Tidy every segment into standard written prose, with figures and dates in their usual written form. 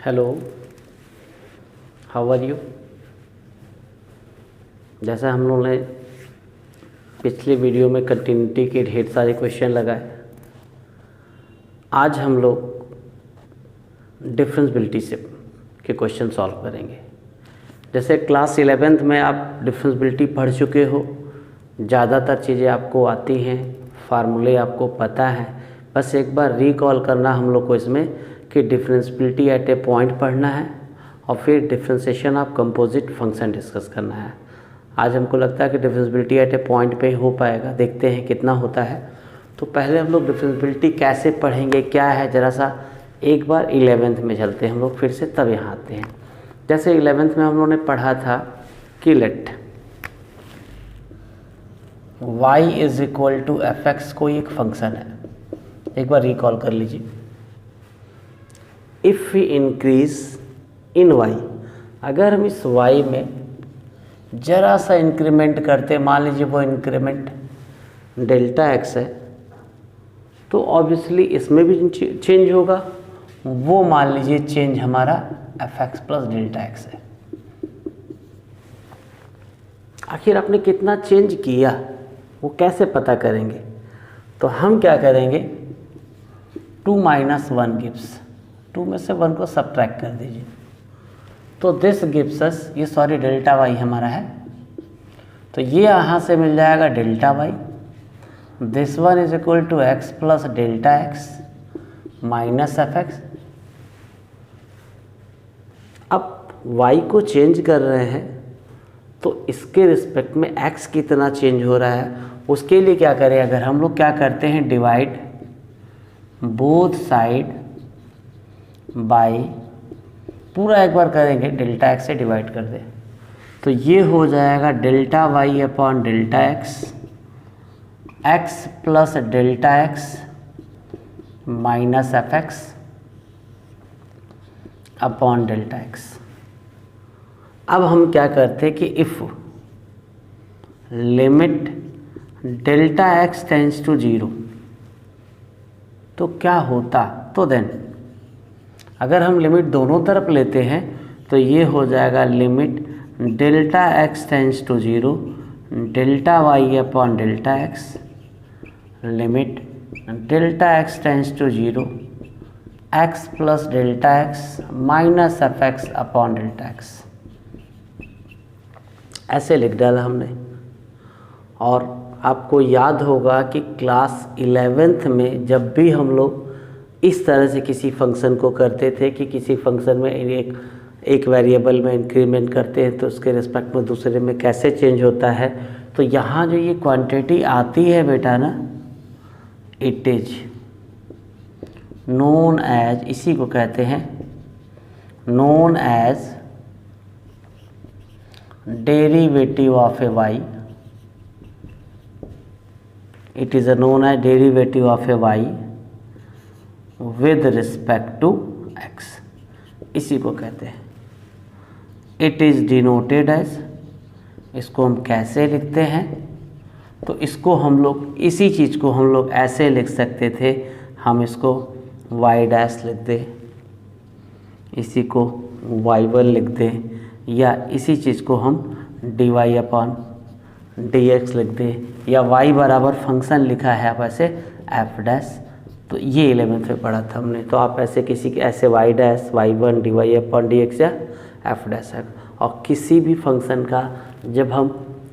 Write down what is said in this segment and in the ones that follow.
Hello, how are you. जैसा हम लोगों ने पिछली वीडियो में कंटिन्यूटी के ढेर सारे क्वेश्चन लगाए, आज हम लोग डिफरेंशियबिलिटी से के क्वेश्चन सॉल्व करेंगे। जैसे क्लास 11th में आप डिफरेंशियबिलिटी पढ़ चुके हो, ज़्यादातर चीज़ें आपको आती हैं, फार्मूले आपको पता है। बस एक बार रिकॉल करना हम लोग को इसमें कि डिफरेंशियबिलिटी एट ए पॉइंट पढ़ना है और फिर differentiation of composite function discuss करना है। आज हमको लगता है कि डिफरेंशियबिलिटी एट ए पॉइंट पे हो पाएगा, देखते हैं कितना होता है। तो पहले हम लोग डिफरेंशियबिलिटी कैसे पढ़ेंगे, क्या है, ज़रा सा एक बार 11th में चलते हैं हम लोग फिर से, तब यहाँ आते हैं। जैसे 11th में हम लोगों ने पढ़ा था कि let y is equal to F X कोई एक फंक्शन है। एक बार रिकॉल कर लीजिए। If we increase in y, अगर हम इस y में ज़रा सा इंक्रीमेंट करते, मान लीजिए वो इंक्रीमेंट डेल्टा x है, तो ऑब्वियसली इसमें भी चेंज होगा। वो मान लीजिए चेंज हमारा F x plus delta x है। आखिर आपने कितना चेंज किया वो कैसे पता करेंगे? तो हम क्या करेंगे, 2 - 1 गिव्स, 2 में से 1 को सब्ट्रैक्ट कर दीजिए, तो दिस गिव्स अस, ये सॉरी डेल्टा वाई हमारा है, तो ये यहाँ से मिल जाएगा delta Y. This one is equal to X plus delta X minus F X. अब y को चेंज कर रहे हैं तो इसके रिस्पेक्ट में x कितना चेंज हो रहा है, उसके लिए क्या करें, अगर हम लोग क्या करते हैं, डिवाइड बोथ साइड बाय, पूरा एक बार करेंगे डेल्टा एक्स से डिवाइड कर दें, तो ये हो जाएगा delta Y upon delta X, X plus delta X minus F X upon delta X. अब हम क्या करते हैं कि if limit delta X tends to 0, तो क्या होता, तो देन अगर हम लिमिट दोनों तरफ लेते हैं तो ये हो जाएगा limit delta X tends to 0 delta Y upon delta X, limit delta X tends to 0 X plus delta X minus F X upon delta X. ऐसे लिख डाला हमने। और आपको याद होगा कि क्लास 11th में जब भी हम लोग इस तरह से किसी फंक्शन को करते थे कि किसी फंक्शन में एक वेरिएबल में इंक्रीमेंट करते हैं तो उसके रिस्पेक्ट में दूसरे में कैसे चेंज होता है, तो यहाँ जो ये क्वांटिटी आती है बेटा ना, इट इज नोन एज, इसी को कहते हैं known as derivative of a Y. It is known as derivative of a Y with respect to X, इसी को कहते हैं। इट इज डिनोटेड एज, इसको हम कैसे लिखते हैं, तो इसको हम लोग, इसी चीज़ को हम लोग ऐसे लिख सकते थे, हम इसको y डैश लिख दें, इसी को y1 लिख दें, या इसी चीज़ को हम dy अपॉन dx लिख दें, या y बराबर फंक्शन लिखा है आप ऐसे f डैश, तो ये 11th में पढ़ा था हमने। तो आप ऐसे किसी के ऐसे y dash y1 dy upon dx या f डैश है। और किसी भी फंक्शन का जब हम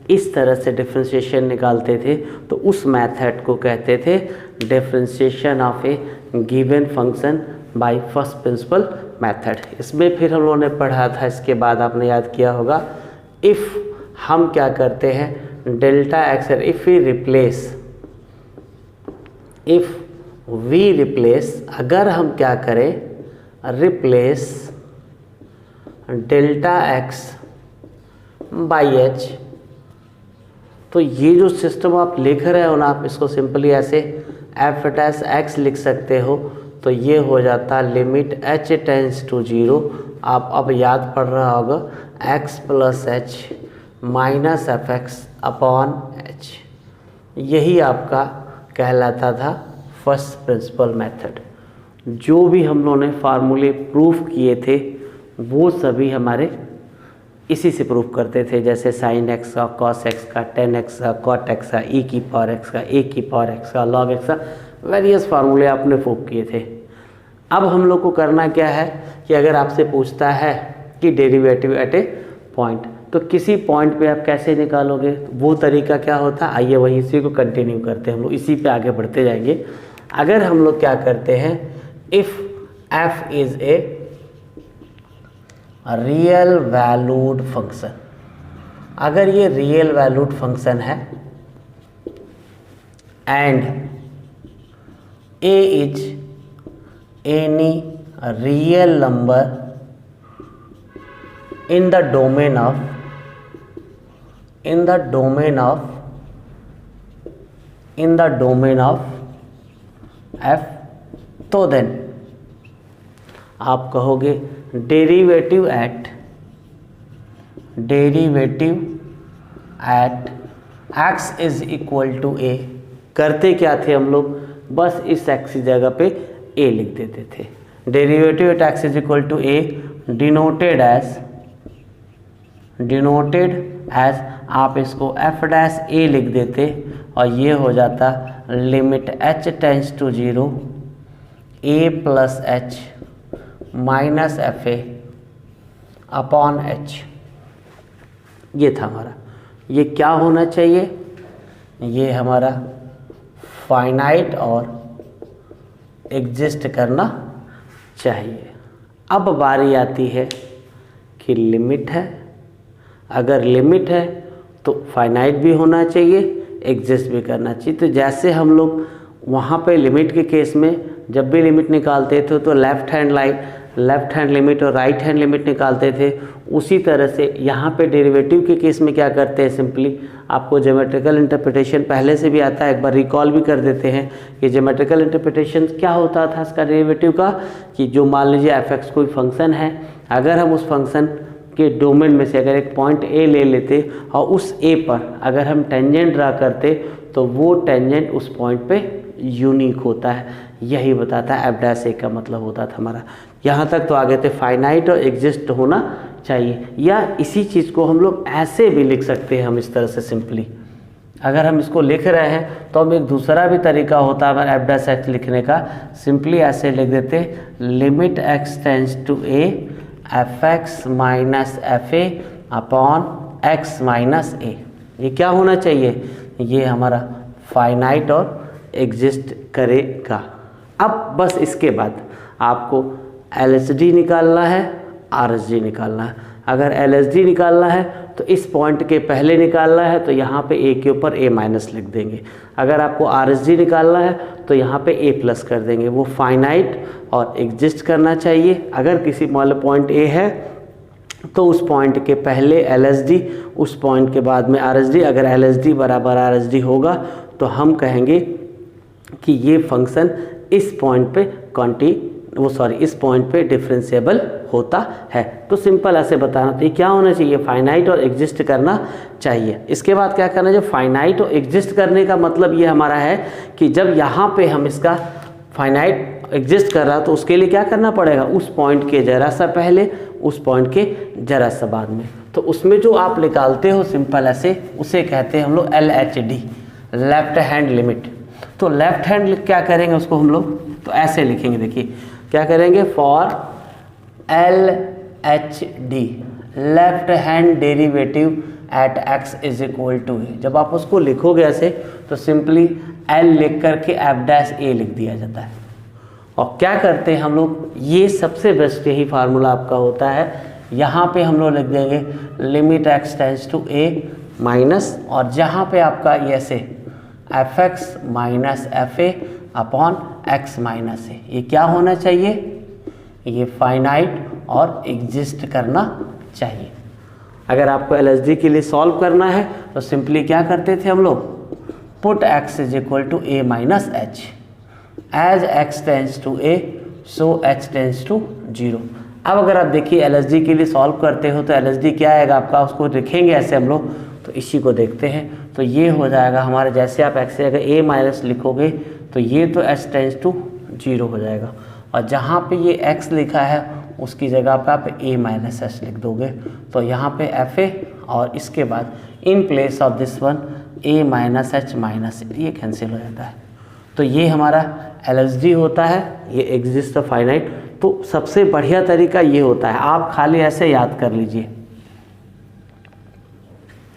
इस तरह से डिफरेंशिएशन निकालते थे तो उस मेथड को कहते थे differentiation of A given function by first principle method. इसमें फिर हम लोगों ने पढ़ा था, इसके बाद आपने याद किया होगा, इफ़ हम क्या करते हैं delta X, if we replace, अगर हम क्या करें replace delta X by H, तो ये जो सिस्टम आप लिख रहे हो ना, आप इसको सिंपली ऐसे एफ डैश एक्स लिख सकते हो, तो ये हो जाता लिमिट एच टेंड्स टू 0। आप अब याद पड़ रहा होगा x plus H minus F X upon H, यही आपका कहलाता था फर्स्ट प्रिंसिपल मेथड। जो भी हम लोगों ने फार्मूले प्रूफ किए थे वो सभी हमारे इसी से प्रूफ करते थे, जैसे साइन एक्स का, कॉस एक्स का, टेन एक्स का, कॉट एक्स का, ई की पावर एक्स का, ए की पावर एक्स का, लॉग एक्स का, वेरियस फार्मूले आपने प्रूफ किए थे। अब हम लोग को करना क्या है कि अगर आपसे पूछता है कि डेरिवेटिव एट ए पॉइंट, तो किसी पॉइंट पे आप कैसे निकालोगे, वो तरीका क्या होता है, आइए वही इसी को कंटिन्यू करते हैं, हम लोग इसी पे आगे बढ़ते जाएंगे। अगर हम लोग क्या करते हैं, if F is a real valued function, अगर ये रियल वैल्यूड फंक्शन है and A is any real number in the domain of f, तो देन आप कहोगे derivative at x is equal to a। करते क्या थे हम लोग, बस इस x की जगह पे a लिख देते थे। Derivative at x is equal to a denoted as आप इसको f डैश a लिख देते और ये हो जाता limit h tends to 0 a plus h minus F A upon h। ये था हमारा, ये क्या होना चाहिए, ये हमारा फाइनाइट और एग्जिस्ट करना चाहिए। अब बारी आती है कि लिमिट है, अगर लिमिट है तो फाइनाइट भी होना चाहिए, एग्जिस्ट भी करना चाहिए। तो जैसे हम लोग वहाँ पे लिमिट के केस में जब भी लिमिट निकालते थे तो लेफ़्ट हैंड लिमिट और राइट हैंड लिमिट निकालते थे, उसी तरह से यहाँ पे डेरिवेटिव के केस में क्या करते हैं, सिंपली आपको ज्योमेट्रिकल इंटरप्रिटेशन पहले से भी आता है, एक बार रिकॉल भी कर देते हैं कि ज्योमेट्रिकल इंटरप्रिटेशन क्या होता था इसका डेरिवेटिव का, कि जो मान लीजिए एफ एक्स कोई फंक्शन है, अगर हम उस फंक्शन के डोमेन में से अगर एक पॉइंट ए ले लेते और उस ए पर अगर हम टेंजेंट ड्रा करते तो वो टेंजेंट उस पॉइंट पे यूनिक होता है। यही बताता है एफ डैश ए का मतलब होता था हमारा। यहाँ तक तो आगे थे फाइनाइट और एग्जिस्ट होना चाहिए, या इसी चीज़ को हम लोग ऐसे भी लिख सकते हैं, हम इस तरह से सिंपली अगर हम इसको लिख रहे हैं तो हम एक दूसरा भी तरीका होता है हमारा एफ डैश एक्स लिखने का, सिंपली ऐसे लिख देते limit X tends to A F X minus F A upon X minus A. ये क्या होना चाहिए, ये हमारा फाइनाइट और एग्जिस्ट करेगा। अब बस इसके बाद आपको LHD निकालना है, RHD निकालना है। अगर LHD निकालना है तो इस पॉइंट के पहले निकालना है तो यहाँ पे A के ऊपर A माइनस लिख देंगे। अगर आपको RHD निकालना है तो यहाँ पे A प्लस कर देंगे। वो फाइनाइट और एग्जिस्ट करना चाहिए। अगर किसी मान पॉइंट A है तो उस पॉइंट के पहले LHD, उस पॉइंट के बाद में RHD। अगर LHD बराबर RHD होगा तो हम कहेंगे कि ये फंक्शन इस पॉइंट पे इस पॉइंट पे डिफरेंशिएबल होता है। तो सिंपल ऐसे बताना, तो ये क्या होना चाहिए, फाइनाइट और एग्जिस्ट करना चाहिए। इसके बाद क्या करना चाहिए, फाइनाइट और एग्जिस्ट करने का मतलब ये हमारा है कि जब यहाँ पे हम इसका फाइनाइट एग्जिस्ट कर रहा तो उसके लिए क्या करना पड़ेगा, उस पॉइंट के जरा सा पहले, उस पॉइंट के जरा सा बाद में। तो उसमें जो आप निकालते हो सिंपल ऐसे, उसे कहते हैं हम लोग LHD, लेफ्ट हैंड लिमिट। तो लेफ्ट हैंड क्या करेंगे उसको हम लोग, तो ऐसे लिखेंगे, देखिए क्या करेंगे, for LHD left hand derivative at x is equal to A. जब आप उसको लिखोगे ऐसे तो सिंपली L लिख करके एफ डैश ए लिख दिया जाता है। और क्या करते हैं हम लोग, ये सबसे बेस्ट यही फार्मूला आपका होता है। यहाँ पे हम लोग लिख देंगे limit x tends to a minus, और जहाँ पे आपका ये ऐसे F X minus F A upon X minus A. ये क्या होना चाहिए, ये फाइनाइट और एग्जिस्ट करना चाहिए। अगर आपको LHD के लिए सॉल्व करना है तो सिंपली क्या करते थे हम लोग, put x is equal to a minus H, as x tends to a so h tends to 0। अब अगर आप देखिए LHD के लिए सॉल्व करते हो तो LHD क्या आएगा आपका, उसको लिखेंगे ऐसे हम लोग, तो इसी को देखते हैं। तो ये हो जाएगा हमारे, जैसे आप x से अगर a माइनस लिखोगे तो ये तो h टेंस टू 0 हो जाएगा, और जहाँ पे ये x लिखा है उसकी जगह पे आप a माइनस एच लिख दोगे, तो यहाँ पे एफ ए और इसके बाद इन place of this one a minus H minus ये कैंसिल हो जाता है। तो ये हमारा LSD होता है, ये एग्जिस्ट फाइनाइट। तो सबसे बढ़िया तरीका ये होता है, आप खाली ऐसे याद कर लीजिए,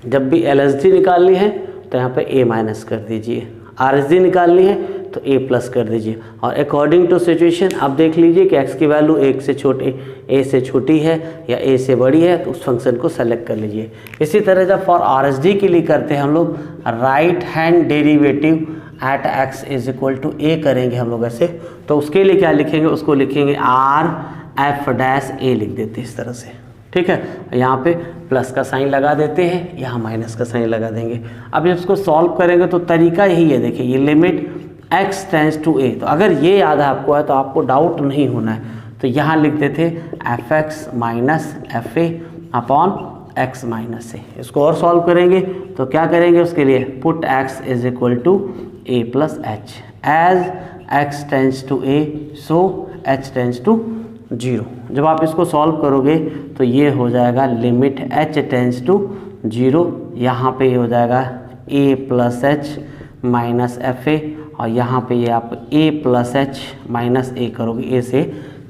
जब भी LSD निकालनी है तो यहाँ पे a माइनस कर दीजिए, RSD निकालनी है तो a प्लस कर दीजिए, और अकॉर्डिंग टू सिचुएशन आप देख लीजिए कि x की वैल्यू a से छोटी है या a से बड़ी है तो उस फंक्शन को सेलेक्ट कर लीजिए। इसी तरह जब फॉर RSD के लिए करते हैं हम लोग right hand derivative at x is equal to a करेंगे हम लोग ऐसे, तो उसके लिए क्या लिखेंगे, उसको लिखेंगे r f डैश a लिख देते हैं इस तरह से, ठीक है। यहाँ पे प्लस का साइन लगा देते हैं, यहाँ माइनस का साइन लगा देंगे। अब जब इसको सॉल्व करेंगे तो तरीका यही है, देखिए ये limit x tends to a, तो अगर ये याद आपको है तो आपको डाउट नहीं होना है। तो यहाँ लिख देते fx minus F A upon x minus A. इसको और सॉल्व करेंगे तो क्या करेंगे, उसके लिए put x is equal to a plus H, as x tends to a so h tends to 0। जब आप इसको सॉल्व करोगे तो ये हो जाएगा लिमिट h टेंड्स टू 0, यहाँ पे ये हो जाएगा a plus H minus F ए, और यहाँ पे ये आप a प्लस एच माइनस ए करोगे, a से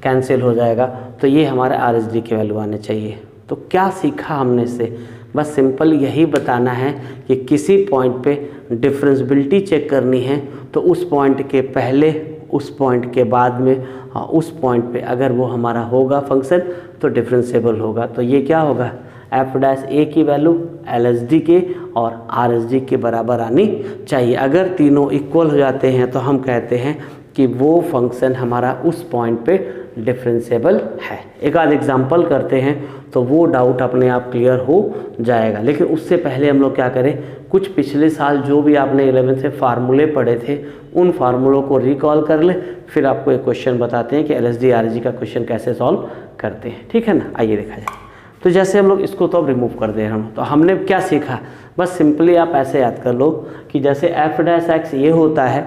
कैंसिल हो जाएगा। तो ये हमारे RSD की वैल्यू आने चाहिए। तो क्या सीखा हमने इससे, बस सिंपल यही बताना है कि किसी पॉइंट पे डिफरेंशियबिलिटी चेक करनी है तो उस पॉइंट के पहले, उस पॉइंट के बाद में, उस पॉइंट पे अगर वो हमारा होगा फंक्शन तो डिफरेंशिएबल होगा। तो ये क्या होगा, एफ डैश ए की वैल्यू LSD के और RSD के बराबर आनी चाहिए। अगर तीनों इक्वल हो जाते हैं तो हम कहते हैं कि वो फंक्शन हमारा उस पॉइंट पे डिफरेंशिएबल है। एक आध एग्जांपल करते हैं तो वो डाउट अपने आप क्लियर हो जाएगा। लेकिन उससे पहले हम लोग क्या करें, कुछ पिछले साल जो भी आपने 11th से फार्मूले पढ़े थे उन फार्मूलों को रिकॉल कर ले, फिर आपको एक क्वेश्चन बताते हैं कि LSD RSD का क्वेश्चन कैसे सॉल्व करते हैं, ठीक है ना। आइए देखा जाए। तो जैसे हम लोग इसको तो अब रिमूव कर दे रहे हैं, तो हमने क्या सीखा, बस सिंपली आप ऐसे याद कर लो कि जैसे एफ डैश एक्स ये होता है,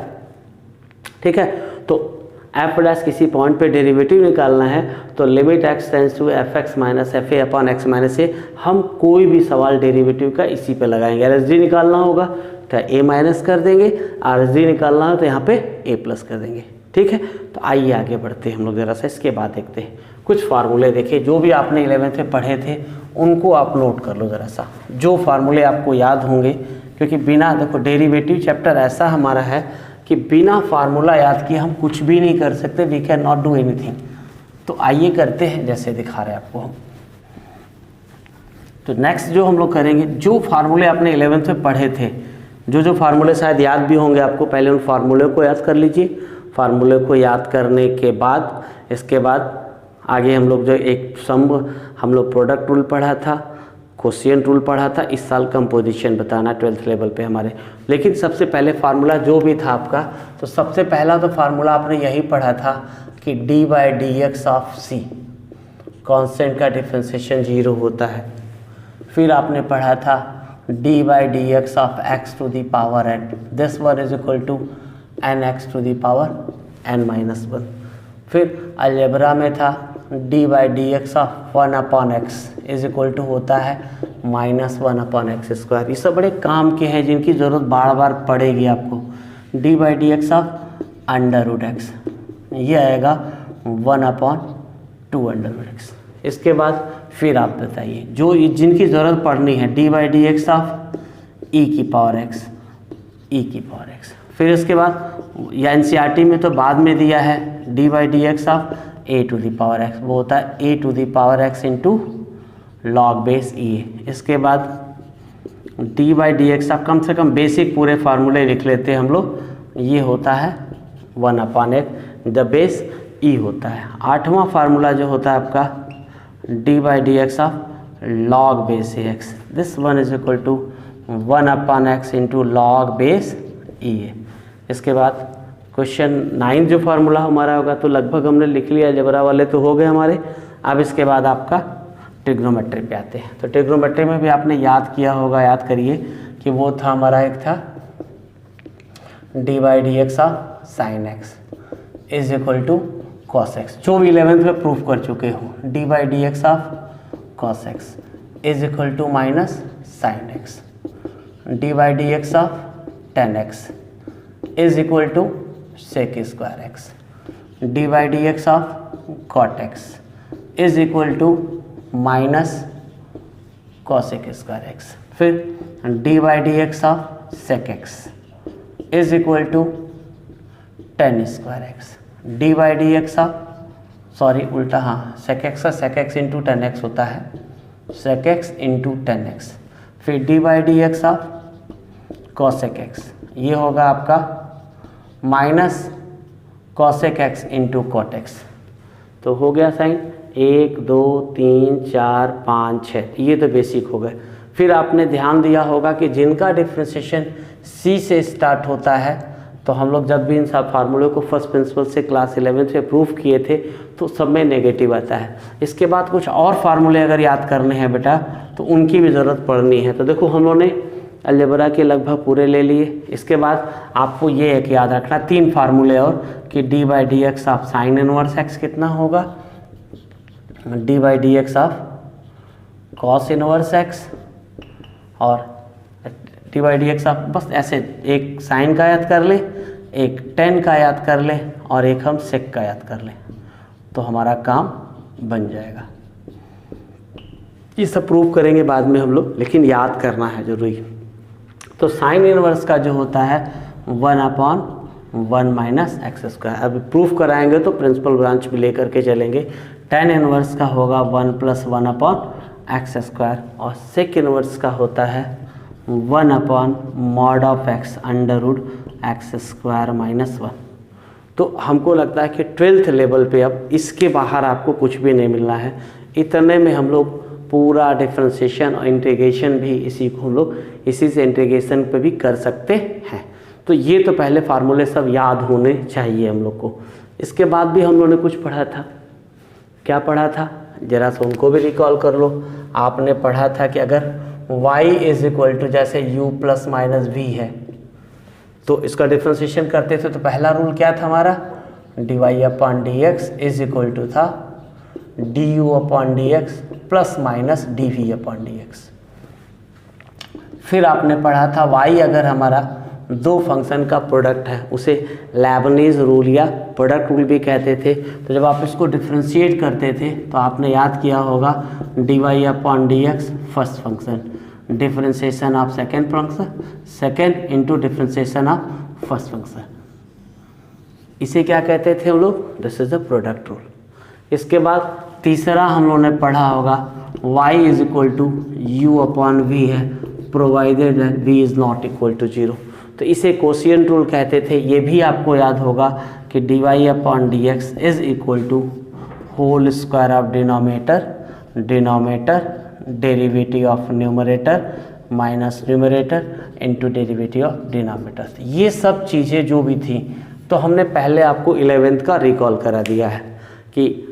ठीक है। तो एफ डैश किसी पॉइंट पे डेरिवेटिव निकालना है तो limit X tends to F X minus F A upon X minus A. हम कोई भी सवाल डेरिवेटिव का इसी पे लगाएंगे। LSD निकालना होगा तो a माइनस कर देंगे, RSD निकालना हो तो यहाँ पे a प्लस कर देंगे, ठीक है। तो आइए आगे बढ़ते हैं हम लोग ज़रा सा, इसके बाद देखते हैं कुछ फार्मूले। देखिए जो भी आपने 11th में पढ़े थे उनको आप नोट कर लो ज़रा सा, जो फार्मूले आपको याद होंगे, क्योंकि बिना, देखो डेरिवेटिव चैप्टर ऐसा हमारा है कि बिना फार्मूला याद किए हम कुछ भी नहीं कर सकते, we can not do anything. तो आइए करते हैं जैसे दिखा रहे हैं आपको हम। तो नेक्स्ट जो हम लोग करेंगे, जो फार्मूले आपने 11th में पढ़े थे, जो फार्मूले शायद याद भी होंगे आपको, पहले उन फार्मूले को याद कर लीजिए। फार्मूले को याद करने के बाद इसके बाद आगे हम लोग जो एक सम, हम लोग प्रोडक्ट रूल पढ़ा था, क्वोशिएंट रूल पढ़ा था, इस साल कंपोजिशन बताना 12th लेवल पे हमारे। लेकिन सबसे पहले फार्मूला जो भी था आपका, तो सबसे पहला तो फार्मूला आपने यही पढ़ा था कि d/dx ऑफ c, कांस्टेंट का डिफरेंशिएशन 0 होता है। फिर आपने पढ़ा था d/dx of x to the power n, this one is equal to nx to the power n-1। फिर अलजेब्रा में था d/dx of 1/x is equal to होता है -1/x²। ये सब बड़े काम के हैं जिनकी ज़रूरत बार बार पड़ेगी आपको। d/dx ऑफ √x ये आएगा 1/2√x। इसके बाद फिर आप बताइए जो जिनकी ज़रूरत पड़नी है, d/dx ऑफ e⁻x। फिर इसके बाद या NCERT में तो बाद में दिया है d/dx ऑफ a⁻x, वो होता है a⁻x into log base e। इसके बाद d/dx ऑफ, कम से कम बेसिक पूरे फार्मूले लिख लेते हैं हम लोग, ये होता है 1/x, द बेस e होता है। 8वां फार्मूला जो होता है आपका d/dx of log base ax, this one is equal to 1/x into log base e। इसके बाद क्वेश्चन 9 जो फार्मूला हमारा होगा, तो लगभग हमने लिख लिया, अलजेब्रा वाले तो हो गए हमारे। अब इसके बाद आपका ट्रिग्नोमेट्री पे आते हैं। तो ट्रिग्नोमेट्री में भी आपने याद किया होगा, याद करिए कि वो था हमारा, एक था d/dx of sin x is equal to cos X, जो भी 11th में प्रूफ कर चुके हो, D by D X of cos X is equal to minus sine X, D by D X of tan X is equal to sec square X, D by D X of cot X is equal to minus cosec square X, फिर D by D X of sec X is equal to tan square X, D by D X of उल्टा, हाँ sec X का sec X into tan X होता है, sec X into tan X, फिर D by D X of cosec X, ये होगा आपका minus cosec X into cot X. तो हो गया साइन 1 2 3 4 5 6, ये तो बेसिक हो गए। फिर आपने ध्यान दिया होगा कि जिनका डिफ्रेंशिएशन सी से स्टार्ट होता है, तो हम लोग जब भी इन सब फार्मूले को फर्स्ट प्रिंसिपल से क्लास 11th में प्रूफ किए थे तो सब में नेगेटिव आता है। इसके बाद कुछ और फार्मूले अगर याद करने हैं बेटा तो उनकी भी ज़रूरत पड़नी है। तो देखो हम लोगों ने अलजेब्रा के लगभग पूरे ले लिए। इसके बाद आपको ये एक याद रखना 3 फार्मूले और कि D by D X of sine inverse X कितना होगा, D by D X of cos inverse X और D by D X of, बस ऐसे एक साइन का याद कर ले, एक टेन का याद कर ले और एक हम सेक का याद कर ले, तो हमारा काम बन जाएगा। ये सब प्रूव करेंगे बाद में हम लोग, लेकिन याद करना है जरूरी। तो साइन इनवर्स का जो होता है 1/1 माइनस एक्स स्क्वायर। अभी प्रूफ कराएंगे तो प्रिंसिपल ब्रांच भी लेकर के चलेंगे। टेन इनवर्स का होगा 1 + 1/x स्क्वायर और सेक इनवर्स का होता है 1/mod of x √x square - 1। तो हमको लगता है कि 12th लेवल पे अब इसके बाहर आपको कुछ भी नहीं मिलना है। इतने में हम लोग पूरा डिफ्रेंशिएशन और इंटीग्रेशन भी इसी को हम लोग इसी से इंटीग्रेशन पे भी कर सकते हैं। तो ये तो पहले फार्मूले सब याद होने चाहिए हम लोग को। इसके बाद भी हम लोगों ने कुछ पढ़ा था। क्या पढ़ा था जरा सा उनको भी रिकॉल कर लो। आपने पढ़ा था कि अगर y इज इक्वल टू जैसे u ± v है तो इसका डिफ्रेंशिएशन करते थे तो पहला रूल क्या था हमारा, dy/dx इज इक्वल टू था du/dx ± dv/dx। फिर आपने पढ़ा था y अगर हमारा दो फंक्शन का प्रोडक्ट है उसे लेबनीज रूल या प्रोडक्ट रूल भी कहते थे। तो जब आप इसको डिफ्रेंशिएट करते थे तो आपने याद किया होगा dy/dx first function, differentiation of second function, second into differentiation of first function, इसे क्या कहते थे हम लोग, this is the product rule. इसके बाद तीसरा हम लोगों ने पढ़ा होगा y is equal to u/v है provided v is not equal to 0, तो इसे कोशिएंट रूल कहते थे। ये भी आपको याद होगा कि dy/dx is equal to whole square of denominator derivative of numerator minus numerator into derivative of denominator. ये सब चीज़ें जो भी थी तो हमने पहले आपको 11th का रिकॉल करा दिया है कि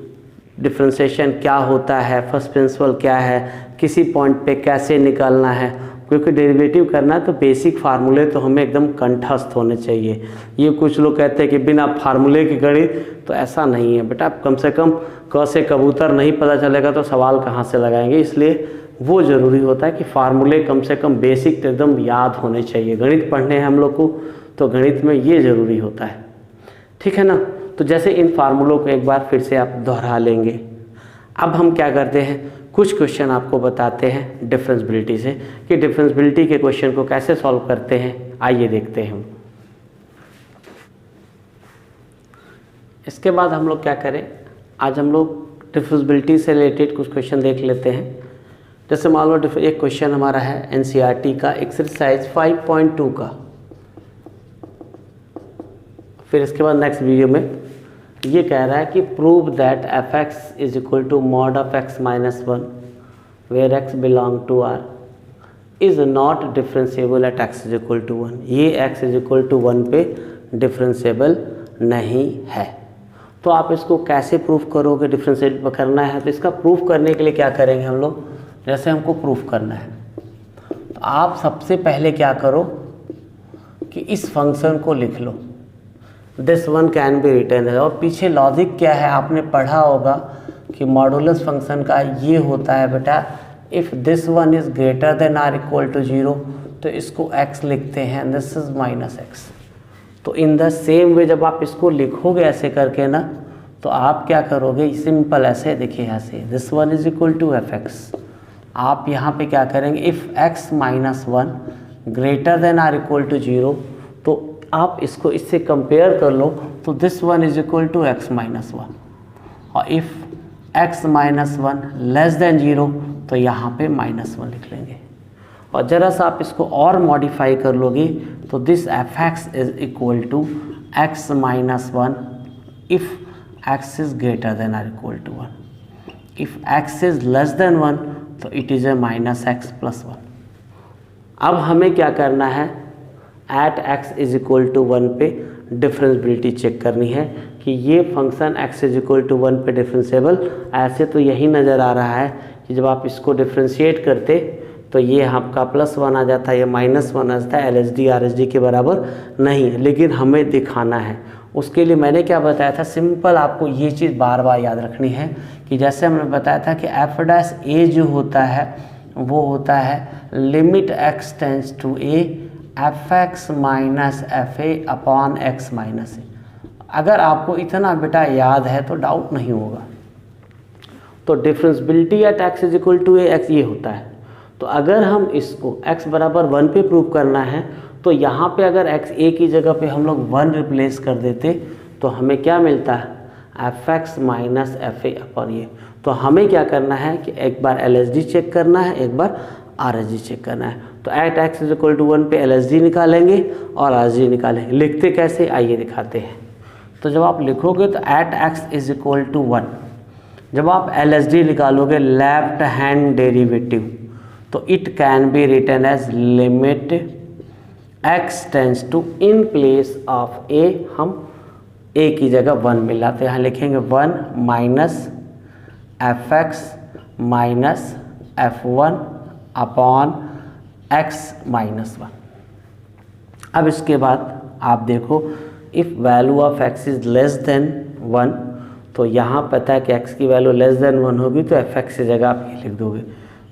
डिफ्रेंशिएशन क्या होता है, फर्स्ट प्रिंसिपल क्या है, किसी पॉइंट पे कैसे निकालना है। क्योंकि डेरिवेटिव करना है तो बेसिक फार्मूले तो हमें एकदम कंठस्थ होने चाहिए। ये कुछ लोग कहते हैं कि बिना फार्मूले के गणित, तो ऐसा नहीं है बेटा। कम से कम क से कबूतर नहीं पता चलेगा तो सवाल कहाँ से लगाएंगे, इसलिए वो ज़रूरी होता है कि फार्मूले कम से कम बेसिक तो एकदम याद होने चाहिए। गणित पढ़ने हैं हम लोग को तो गणित में ये ज़रूरी होता है, ठीक है ना। तो जैसे इन फार्मूलों को एक बार फिर से आप दोहरा लेंगे। अब हम क्या करते हैं, कुछ क्वेश्चन आपको बताते हैं डिफरेंशिएबिलिटी से कि डिफरेंशिएबिलिटी के क्वेश्चन को कैसे सॉल्व करते हैं। आइए देखते हैं हम। इसके बाद हम लोग क्या करें, आज हम लोग डिफरेंशिएबिलिटी से रिलेटेड कुछ क्वेश्चन देख लेते हैं। जैसे मान लो एक क्वेश्चन हमारा है एनसीईआरटी का एक्सरसाइज 5.2 का। फिर इसके बाद नेक्स्ट वीडियो में ये कह रहा है कि prove that f(x) is equal to mod of x minus 1 where x belong to r is not differentiable at x is equal to 1। ये x इज इक्वल टू 1 पे डिफरेंशिएबल नहीं है। तो आप इसको कैसे प्रूफ करोगे, डिफरेंशिएट करना है तो इसका प्रूफ करने के लिए क्या करेंगे हम लोग, जैसे हमको प्रूफ करना है तो आप सबसे पहले क्या करो कि इस फंक्शन को लिख लो। This one can be written है। और पीछे लॉजिक क्या है आपने पढ़ा होगा कि मॉडुलस फंक्शन का ये होता है बेटा, if this one is greater than or equal to 0 तो इसको x लिखते हैं, दिस इज माइनस एक्स। तो इन द सेम वे जब आप इसको लिखोगे ऐसे करके ना, तो आप क्या करोगे, सिंपल ऐसे देखिए ऐसे, this one is equal to F X. आप यहाँ पे क्या करेंगे, if x minus one greater than or equal to 0 तो आप इसको इससे कंपेयर कर लो, तो this one is equal to x minus one. और if x minus one less than 0 तो यहाँ पे माइनस वन लिख लेंगे। और ज़रा सा आप इसको और मॉडिफाई कर लोगे तो this F X is equal to x minus one if X is greater than or equal to 1। If X is less than 1 तो it is a minus X plus 1। अब हमें क्या करना है, at X is equal to 1 पे differentiability check करनी है कि ये function x is equal to 1 पे डिफरेंशिएबल। ऐसे तो यही नज़र आ रहा है कि जब आप इसको डिफरेंशिएट करते तो ये आपका +1 आ जाता है, ये -1 आ जाता है, LHD RHD के बराबर नहीं। लेकिन हमें दिखाना है, उसके लिए मैंने क्या बताया था, सिंपल आपको ये चीज़ बार बार याद रखनी है कि जैसे हमने बताया था कि f' जो होता है वो होता है limit x tends to a fx minus fa upon x minus a। अगर आपको इतना बेटा याद है तो डाउट नहीं होगा। तो differentiability at x is equal to a x ये होता है। तो अगर हम इसको x बराबर 1 पे प्रूव करना है तो यहाँ पे अगर x a की जगह पे हम लोग 1 रिप्लेस कर देते तो हमें क्या मिलता है, fx माइनस fa अपॉन ये। तो हमें क्या करना है कि एक बार LHD चेक करना है, एक बार RHD चेक करना है। तो at x is equal to 1 पे LHD निकालेंगे और RHD निकालेंगे। लिखते कैसे आइए दिखाते हैं। तो जब आप लिखोगे तो at x is equal to 1, जब आप LHD निकालोगे लेफ्ट हैंड डेरिवेटिव, तो it can be written as limit x tends to, in place of a हम a की जगह 1 मिला तो यहाँ लिखेंगे 1 minus fx minus f1 upon x minus 1। अब इसके बाद आप देखो, if value of x is less than 1 तो यहाँ पता है कि x की वैल्यू लेस देन 1 होगी तो fx की जगह आप ये लिख दोगे।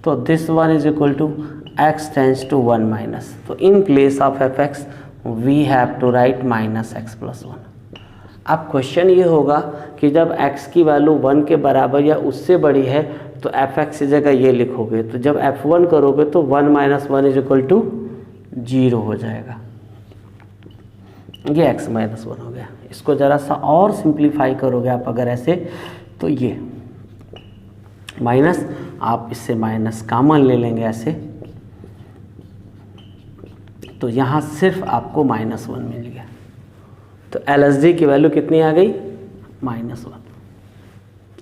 तो this one is equal to x tends to 1 minus, तो in place of fx we have to write minus x plus 1। अब क्वेश्चन ये होगा कि जब x की वैल्यू 1 के बराबर या उससे बड़ी है तो fx की जगह ये लिखोगे, तो जब f1 करोगे तो 1 माइनस 1 इज इक्वल टू 0 हो जाएगा। ये x माइनस 1 हो गया। इसको ज़रा सा और सिंप्लीफाई करोगे आप अगर ऐसे, तो ये माइनस, आप इससे माइनस कॉमन ले लेंगे ऐसे, तो यहाँ सिर्फ आपको -1 मिल गया। तो LHD की वैल्यू कितनी आ गई, -1।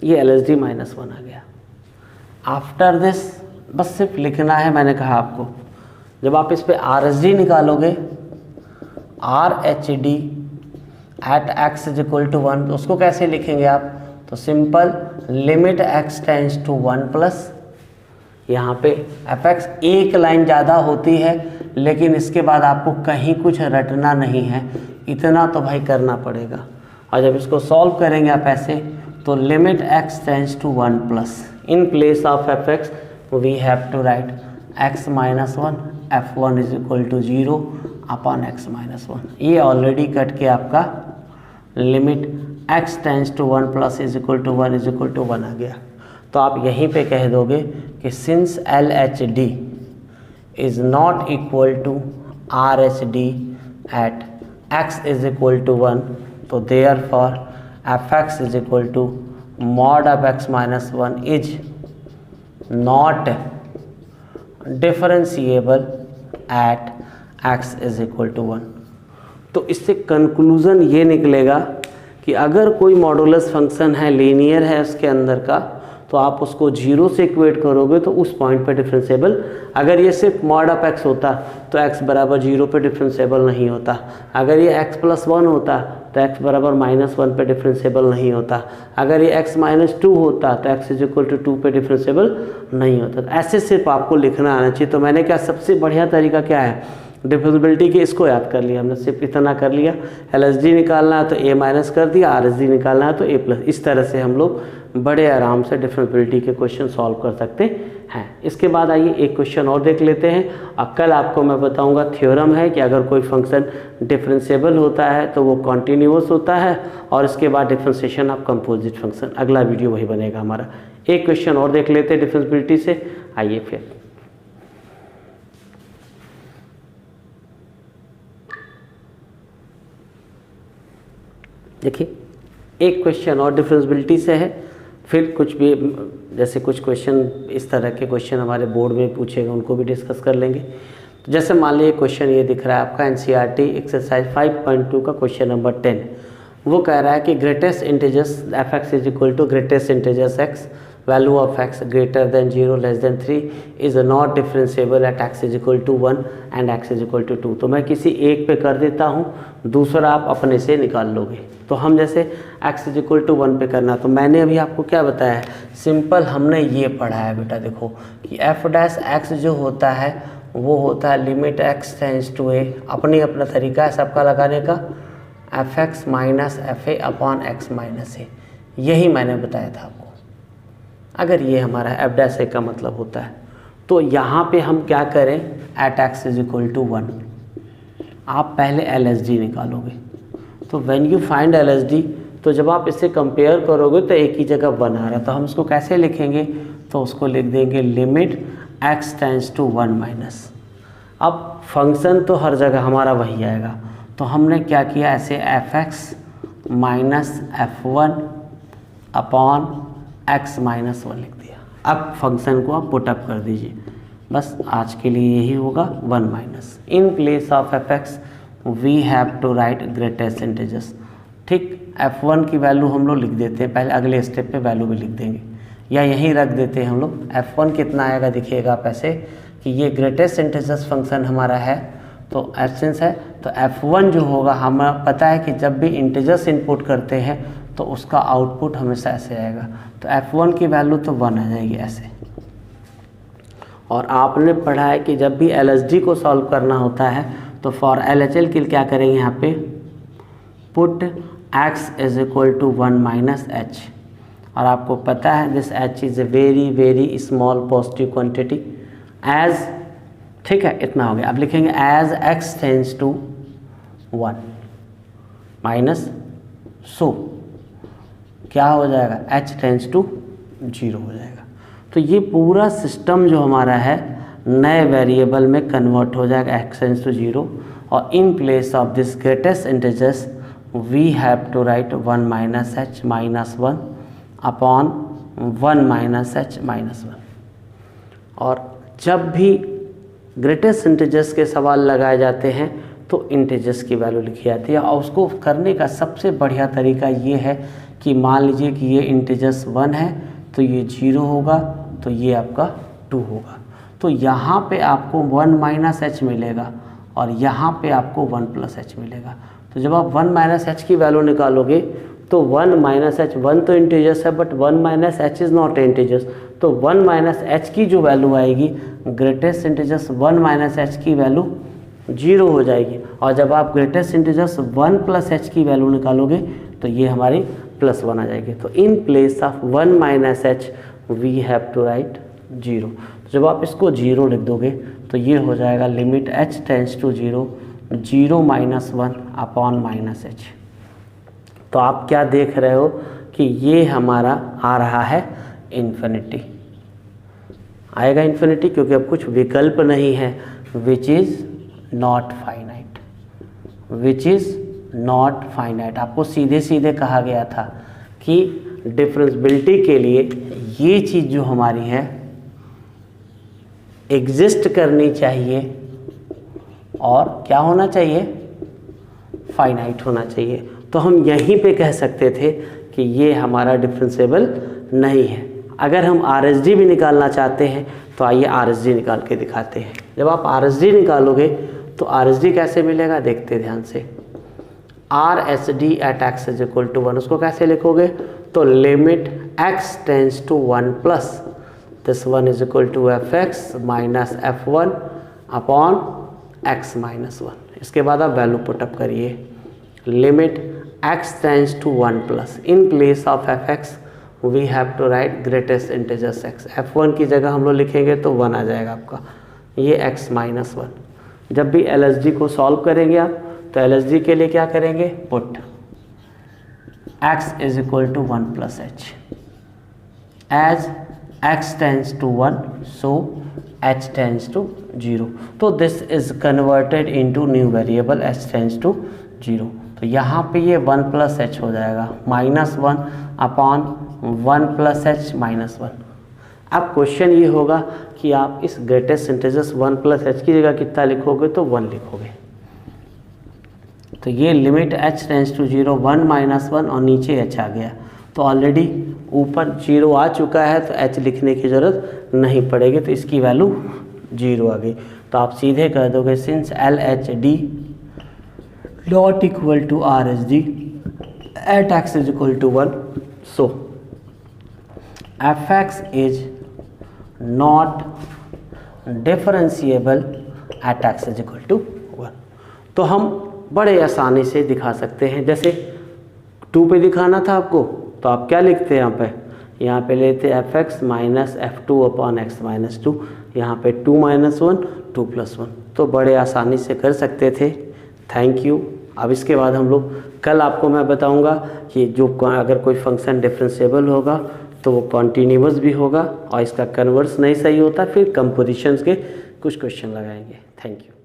ये LHD -1 आ गया। आफ्टर दिस बस सिर्फ लिखना है, मैंने कहा आपको जब आप इस पे RHD निकालोगे, RHD at x is equal to 1, तो उसको कैसे लिखेंगे आप, तो simple limit x tends to 1 plus, यहाँ पे fx एक लाइन ज़्यादा होती है लेकिन इसके बाद आपको कहीं कुछ रटना नहीं है, इतना तो भाई करना पड़ेगा। और जब इसको सॉल्व करेंगे आप ऐसे, तो limit x tends to 1 plus, in place of fx we have to write x minus 1 f1 is equal to 0 upon x minus 1। ये ऑलरेडी कट के आपका limit x tends to 1 plus is equal to 1 is equal to 1 आ गया। तो आप यहीं पे कह दोगे कि since LHD is not equal to RHD at x is equal to 1, तो therefore fx is equal to mod of x minus 1 is not differentiable at x is equal to 1। तो इससे कंक्लूज़न ये निकलेगा कि अगर कोई modulus function है, linear है उसके अंदर का, तो आप उसको 0 से इक्वेट करोगे तो उस पॉइंट पे डिफरेंशिएबल। अगर ये सिर्फ मॉड ऑफ x होता तो x बराबर 0 पे डिफरेंशिएबल नहीं होता। अगर ये x प्लस 1 होता तो x बराबर -1 पे डिफरेंशिएबल नहीं होता। अगर ये x माइनस 2 होता तो x इज इक्वल टू 2 पे डिफरेंशिएबल नहीं होता। तो ऐसे सिर्फ आपको लिखना आना चाहिए। तो मैंने क्या, सबसे बढ़िया तरीका क्या है डिफरेंशिएबिलिटी के इसको याद कर लिया हमने, सिर्फ इतना कर लिया। LHD निकालना है तो A माइनस कर दिया, RHD निकालना है तो A प्लस। इस तरह से हम लोग बड़े आराम से डिफरेंशिएबिलिटी के क्वेश्चन सॉल्व कर सकते हैं। इसके बाद आइए एक क्वेश्चन और देख लेते हैं। और कल आपको मैं बताऊंगा थ्योरम है कि अगर कोई फंक्शन डिफरेंशिएबल होता है तो वो कॉन्टिन्यूअस होता है, और इसके बाद डिफरेंशिएशन ऑफ कंपोजिट फंक्शन। अगला वीडियो वही बनेगा हमारा। एक क्वेश्चन और देख लेते हैं डिफरेंशिएबिलिटी से, आइए फिर। देखिए एक क्वेश्चन और डिफरेंशिएबिलिटी से है, फिर कुछ भी जैसे कुछ क्वेश्चन इस तरह के क्वेश्चन हमारे बोर्ड में पूछेगा उनको भी डिस्कस कर लेंगे। तो जैसे मान लीजिए क्वेश्चन ये दिख रहा है आपका NCERT एक्सरसाइज 5.2 का क्वेश्चन नंबर 10। वो कह रहा है कि greatest integers fx is equal to greatest integers x, value of x greater than 0 less than 3 is not differentiable at x is equal to 1 and x is equal to 2। तो मैं किसी एक पे कर देता हूँ, दूसरा आप अपने से निकाल लोगे। तो हम जैसे x इज इक्वल टू 1 पे करना, तो मैंने अभी आपको क्या बताया है, सिंपल हमने ये पढ़ा है बेटा। देखो कि f डैश x जो होता है वो होता है limit x tends to a, अपनी अपना तरीका है सबका लगाने का, fx minus fa upon x minus a। यही मैंने बताया था आपको। अगर ये हमारा f डैश a का मतलब होता है, तो यहाँ पे हम क्या करें, at x is equal to 1 आप पहले LHD निकालोगे। तो व्हेन यू फाइंड LHD, तो जब आप इससे कंपेयर करोगे तो एक ही जगह 1 आ रहा है, तो हम उसको कैसे लिखेंगे, तो उसको लिख देंगे limit x tends to 1 minus. अब फंक्शन तो हर जगह हमारा वही आएगा, तो हमने क्या किया, ऐसे fx minus f1 upon x minus 1 लिख दिया। अब फंक्शन को आप पुटअप कर दीजिए, बस आज के लिए यही होगा 1 minus. In place of fx we have to write greatest integers. ठीक, f1 की वैल्यू हम लोग लिख देते हैं, पहले अगले स्टेप पे वैल्यू भी लिख देंगे, या यहीं रख देते हैं हम लोग। f1 कितना आएगा देखिएगा आप ऐसे कि ये ग्रेटेस्ट इंटीजर्स फंक्शन हमारा है, तो एब्सेंस है, तो f1 जो होगा हमें पता है कि जब भी इंटीजर्स इनपुट करते हैं तो उसका आउटपुट हमेशा ऐसे आएगा, तो f1 की वैल्यू तो 1 आ जाएगी ऐसे। और आपने पढ़ा है कि जब भी LHD को सॉल्व करना होता है तो फॉर LHL के क्या करेंगे, यहाँ पे put x is equal to 1 minus h, और आपको पता है this h is a very very small positive quantity as, ठीक है, इतना हो गया। अब लिखेंगे as x tends to 1 minus, so क्या हो जाएगा, h टेंड्स टू 0 हो जाएगा। तो ये पूरा सिस्टम जो हमारा है नए वेरिएबल में कन्वर्ट हो जाएगा x टेंड्स टू 0, और in place of this greatest integers we have to write 1 minus h minus 1 upon 1 minus h minus 1। और जब भी ग्रेटेस्ट इंटीजर्स के सवाल लगाए जाते हैं तो इंटीजर्स की वैल्यू लिखी जाती है, और उसको करने का सबसे बढ़िया तरीका ये है कि मान लीजिए कि ये इंटीजर्स 1 है तो ये 0 होगा, तो ये आपका 2 होगा। तो यहाँ पे आपको 1 माइनस h मिलेगा और यहाँ पे आपको 1 प्लस h मिलेगा। तो जब आप 1 माइनस h की वैल्यू निकालोगे तो 1 माइनस h, 1 तो इंटीजर्स है but 1 minus h is not integers, तो 1 माइनस h की जो वैल्यू आएगी ग्रेटेस्ट इंटीजर्स 1 माइनस h की वैल्यू 0 हो जाएगी। और जब आप ग्रेटेस्ट इंटीजर्स 1 प्लस h की वैल्यू निकालोगे तो ये हमारी प्लस 1 आ जाएगी। तो in place of 1 minus h we have to write 0। जब आप इसको 0 लिख दोगे तो ये हो जाएगा limit h tends to 0 0 minus 1 upon minus h। तो आप क्या देख रहे हो कि ये हमारा आ रहा है इन्फिनिटी, आएगा इन्फिनिटी, क्योंकि अब कुछ विकल्प नहीं है। Which is not finite, which is not finite. आपको सीधे सीधे कहा गया था कि डिफरेंशिएबिलिटी के लिए ये चीज़ जो हमारी है एग्जिस्ट करनी चाहिए और क्या होना चाहिए, फाइनाइट होना चाहिए। तो हम यहीं पे कह सकते थे कि ये हमारा डिफरेंशिएबल नहीं है। अगर हम RHD भी निकालना चाहते हैं तो आइए RHD निकाल के दिखाते हैं। जब आप RHD निकालोगे तो RHD कैसे मिलेगा, देखते ध्यान से। RHD at x is equal to 1, उसको कैसे लिखोगे, तो limit x tends to 1 plus this 1 is equal to fx minus f1 upon x minus 1। इसके बाद आप वैल्यू पुटअप करिए, limit x tends to 1 plus, in place of fx we have to write greatest integers x। f1 की जगह हम लोग लिखेंगे तो 1 आ जाएगा आपका, ये x माइनस 1। जब भी LSD को सॉल्व करेंगे आप तो LSD के लिए क्या करेंगे, put x is equal to 1 plus h, as x tends to 1 so h tends to 0। तो this is converted into new variable h tends to 0। तो यहाँ पे ये 1 प्लस h हो जाएगा, minus 1 upon 1 plus h minus 1। अब question ये होगा कि आप इस ग्रेटेस्ट इंटीजर्स 1 प्लस h की जगह कितना लिखोगे, तो 1 लिखोगे। तो ये limit h tends to 0, 1 minus 1 और नीचे h आ गया। तो ऑलरेडी ऊपर 0 आ चुका है तो h लिखने की ज़रूरत नहीं पड़ेगी, तो इसकी वैल्यू 0 आ गई। तो आप सीधे कर दोगे since LHD not equal to RHD at x is equal to 1, so fx is not differentiable at x is equal to 1। तो हम बड़े आसानी से दिखा सकते हैं, जैसे 2 पे दिखाना था आपको तो आप क्या लिखते हैं, यहाँ पे लेते fx minus f2 upon x minus 2, यहाँ पे 2 माइनस 1 2 प्लस 1। तो बड़े आसानी से कर सकते थे। Thank you. अब इसके बाद हम लोग कल आपको मैं बताऊंगा कि जो अगर कोई फंक्शन डिफरेंशिएबल होगा तो वो कॉन्टीन्यूअस भी होगा और इसका कन्वर्स नहीं सही होता, फिर कंपोजिशंस के कुछ क्वेश्चन लगाएंगे। Thank you.